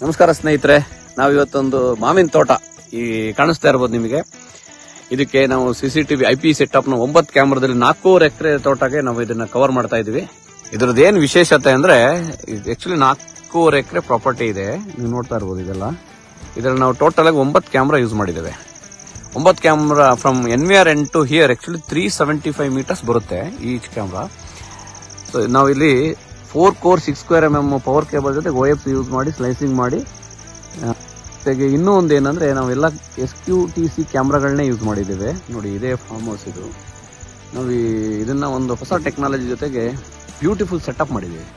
ನಮಸ್ಕಾರ ಸ್ನೇಹಿತರೆ, ನಾವಿವತ್ತೊಂದು ಮಾವಿನ ತೋಟ ಈ ಕಾಣಿಸ್ತಾ ಇರ್ಬೋದು ನಿಮಗೆ. ಇದಕ್ಕೆ ನಾವು CCTV IP ಸೆಟಪ್ ನ 9 ಕ್ಯಾಮ್ರಾದಲ್ಲಿ 4 ಎಕರೆ ತೋಟಕ್ಕೆ ನಾವು ಇದನ್ನ ಕವರ್ ಮಾಡ್ತಾ ಇದೀವಿ. ಇದ್ರದ್ದು ಏನ್ ವಿಶೇಷತೆ ಅಂದ್ರೆ ಆಕ್ಚುಲಿ 4 ಎಕರೆ ಪ್ರಾಪರ್ಟಿ ಇದೆ. ನೀವು ನೋಡ್ತಾ ಇರ್ಬೋದು ಇದೆಲ್ಲ. ಇದ್ರಲ್ಲಿ ನಾವು ಟೋಟಲ್ ಆಗಿ 9 ಕ್ಯಾಮ್ರಾ ಯೂಸ್ ಮಾಡಿದ್ದೇವೆ. 9 camera from NVR end to here actually 375 metres ಬರುತ್ತೆ ಈಚ್ ಕ್ಯಾಮ್ರಾ. ಸೊ ನಾವು ಇಲ್ಲಿ 4 core 6 square mm power cable ಜೊತೆ OFC ಯೂಸ್ ಮಾಡಿ ಸ್ಲೈಸಿಂಗ್ ಮಾಡಿ. ಜೊತೆಗೆ ಇನ್ನೂ ಒಂದು ಏನಂದ್ರೆ ನಾವೆಲ್ಲ SQTC ಕ್ಯಾಮ್ರಾಗಳನ್ನೇ ಯೂಸ್ ಮಾಡಿದ್ದೇವೆ. ನೋಡಿ, ಇದೇ ಫಾರ್ಮ್ ಹೌಸ್ ಇದು. ನಾವು ಇದನ್ನ ಒಂದು ಹೊಸ ಟೆಕ್ನಾಲಜಿ ಜೊತೆಗೆ ಬ್ಯೂಟಿಫುಲ್ ಸೆಟಪ್ ಮಾಡಿದ್ದೇವೆ.